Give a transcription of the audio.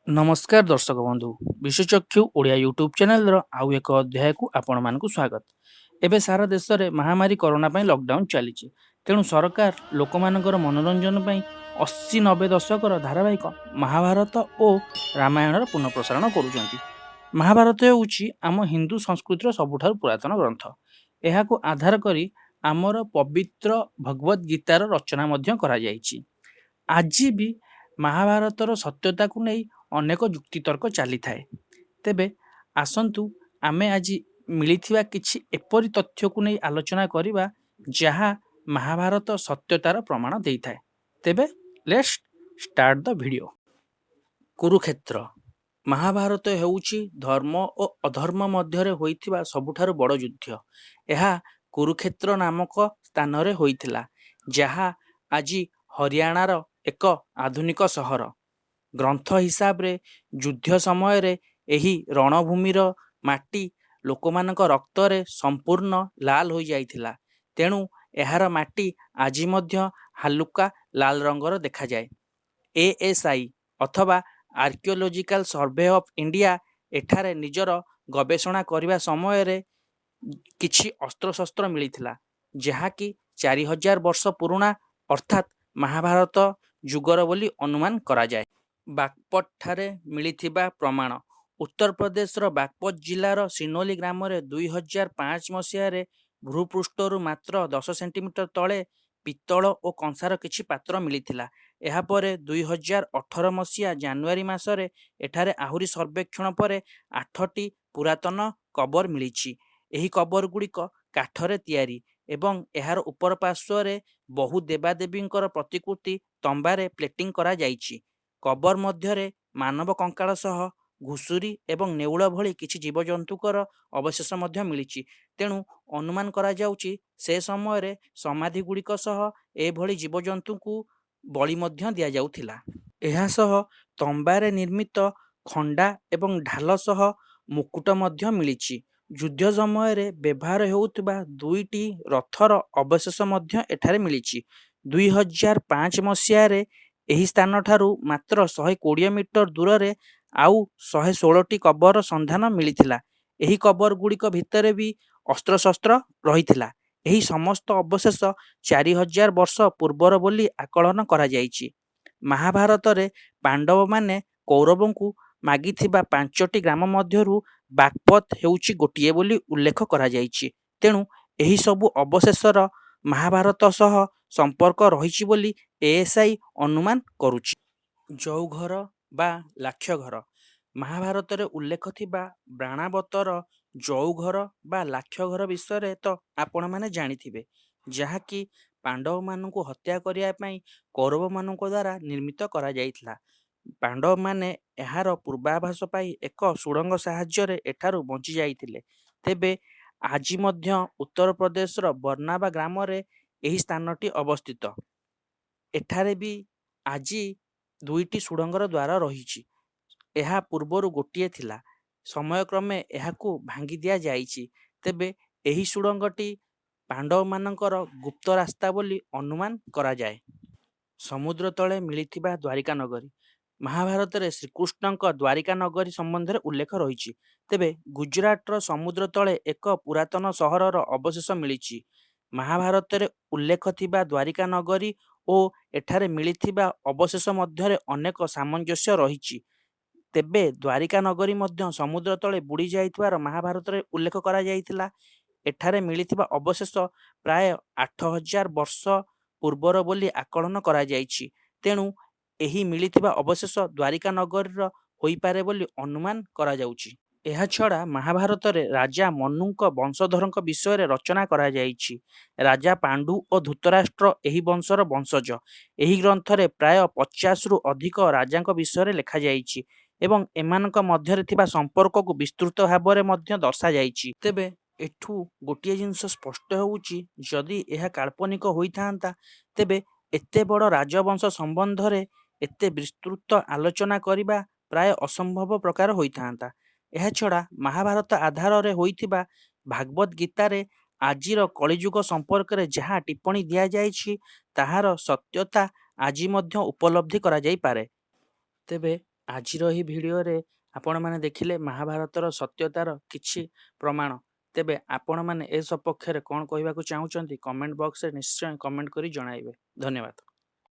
नमस्कार दर्शक बंधु विश्वचक्षु ओडिया यूट्यूब चैनल आउ एक अध्याय को आपण मानक स्वागत। एबे सारा देश में महामारी कोरोना लॉकडाउन चली तेणु सरकार लोक मानकर मनोरंजन 80-90 दशकर धारावाहिक महाभारत और रामायण पुनः प्रसारण करुँच। महाभारत होउछि आम हिंदू संस्कृतिर सबुठारु पुरातन ग्रंथ। एहाको आधार करी आमर पवित्र भगवत गीतार रचना मध्य करा जाइछि। आज भी महाभारतर सत्यता को नहीं अनेक युक्तितर्क चली थाए। तेबे आसंतु आमे आज मिलिथिबा किछि एपरि तथ्य को नहीं आलोचना करिबा जहा महाभारत सत्यतार प्रमाण देइथाए। तेबे let's start the video. Kurukshetra Mahabharata हेउछि धर्म और अधर्म मध्यरे होइथिबा सबुठारु बड़ युद्ध। एहा कुरुक्षेत्र नामक स्थान रे होइथिला जहा आज हरियाणार एक आधुनिक सहर। ग्रंथ हिसाब रे युद्ध समय रे एही रणभूमिर माटी लोकमानक रक्त रे संपूर्ण लाल हो जाइथिला। तेणु एहार माटी आज मध्य हालुका लाल रंगर देखा जाए। एएसआई अथवा आर्कियोलॉजिकल सर्वे ऑफ इंडिया एठारे निजर गवेषणा करने समय रे किछि अस्त्रशस्त्र मिलिथिला जहा कि 4000 वर्ष पुराना अर्थात महाभारत जुगर बोली अनुमान करा जाए। बागपत ठारे मिलिथिबा प्रमाण उत्तर प्रदेश बागपत जिलार सिनोली ग्राम रे 2005 मसीह भूपृष्ठरु मात्र 10 सेंटीमीटर तले पित्तल और कंसार किछि पात्र मिलिथिला। एहा परे 2018 मसीहा जानुआरी मासरे एठारे आहुरी सर्वेक्षण पर 8टी पुरातन कबर मिलिछि। एही कबर गुड़िक काठरे तैयारी एवं एहार उपर पार्श्व बहु देवादेवींकर प्रतिकृति तंबारे प्लेटिंग करा जाइछि। कबर मध्यरे मानव कंकाल सह घुसुरी एवं नेउल भली किछि जीवजंतुकर अवशेष मध्य मिलिछि। तेणु अनुमान करा जाउछि से समय रे समाधि गुड़िक सह ए भली जीवजंतु को बलि मध्य दिया जाउथिला। एहा सह तंबारे निर्मित खंडा एवं ढाल सह मुकुट मध्य मिलिछि। युद्ध समय रे व्यवहार हेउथिबा 2टी रथर अवशेष मध्य एठारे मिलिछि। 2005 मसीह रे एही स्थान ठारू मात्र 120 मीटर दूर रे आउ 116टी कबर संधान मिलिथिला। एही कबर गुड़िक भितरे भी अस्त्रशस्त्र रहिथिला। एही समस्त अवशेष 4000 वर्ष पूर्वर बोली आकलन करा जाइछि। महाभारत रे पांडव माने कौरवों को मागिथिबा 5टी ग्राम मध्यरु बागपत हेउछि गोटिए बोली उल्लेख करा जाइछि। तेणु एही सबु अवशेषर महाभारत सह संपर्क रहिछि बोली एएसआई अनुमान करुछि। जौघर बा लाक्ष्य घर महाभारत रे उल्लेख थिबा बाणावतर जौघर बा लाक्ष्य घर विषय तो आपण माने जानिथिबे जहाँकि पांडव मानू हत्या करिया पई कौरव मानक द्वारा निर्मित करा जाइथिला। पांडव माने एहार पूर्वाभास पाई एक सुड़ंग साहाय्य एठारू बंची जाइथिले। तेबे आज मध्य उत्तर प्रदेश बरनाबा ग्राम रे एही स्थानटी अवस्थित। एठारे भी आज 2टी सुड़ंगर द्वार रही। एहा पूर्वरु गोटिए थिला समय क्रमे एहाकू भांगी दिया जाइछि। तेबे एही सुड़ंगटी पांडव मानकर गुप्त रास्ता बोली अनुमान करा जाए। समुद्र तले मिलिथिबा द्वारिका नगरी महाभारत रे श्रीकृष्णଙ୍କ द्वारिका नगरी संबंध में उल्लेख रही। तेबे गुजरातर समुद्र तले एक पुरातन सहरर अवशेष मिलिछि। महाभारत रे उल्लेख थिबा द्वारिका नगरी और एठारे मिलिथिबा अवशेष मध्य अनेक सामंजस्य रही। तेबे द्वारिका नगरी मध्य समुद्र तले बुड़ी जाइथिबार महाभारत रे उल्लेख करा जाइथिला। एठारे मिलिथिबा अवशेष प्राय 8000 वर्ष पूर्वर बोली आकलन करा जाइछि। तेणु एही मिलिथिबा अवशेष द्वारिका नगरीर होइपारे बोली अनुमान करा जाउछि। एहा छड़ा महाभारत रे राजा मनुଙ୍କ वंशधरଙ୍କ विषय रे रचना करा जाइछि। राजा पांडु और धृतराष्ट्र एही वंशर वंशज। एही ग्रंथ रे प्राय 50 रु अधिक राजाଙ୍କ विषय रे लेखा जाइछि एवं एमानଙ୍କ मध्यरे थिबा संपर्क को विस्तृत भाव रे मध्य दर्शा जाइछि। तेबे एठू गोटिए जिंस स्पष्ट होउछि जदि एहा काल्पनिक होइथांता तेबे एते बड़ राजवंश संबंध रे एते विस्तृत आलोचना करिबा प्राय असंभव प्रकार होइथांता। एहा छड़ा महाभारत आधार रे होइथिबा भागवत गीता रे आजिर कलिजुग संपर्क रे जहाँ टिप्पणी दिया जाइछि ताहार सत्यता आज मध्य उपलब्धि करा जाई पारे। तेबे ଆଜିର ଏହି ଭିଡ଼ିଓରେ ଆପଣମାନେ ଦେଖିଲେ ମହାଭାରତର ସତ୍ୟତାର କିଛି ପ୍ରମାଣ। ତେବେ ଆପଣମାନେ ଏ ସପକ୍ଷରେ କ'ଣ କହିବାକୁ ଚାହୁଁଛନ୍ତି କମେଣ୍ଟ ବକ୍ସରେ ନିଶ୍ଚୟ କମେଣ୍ଟ କରି ଜଣାଇବେ। ଧନ୍ୟବାଦ।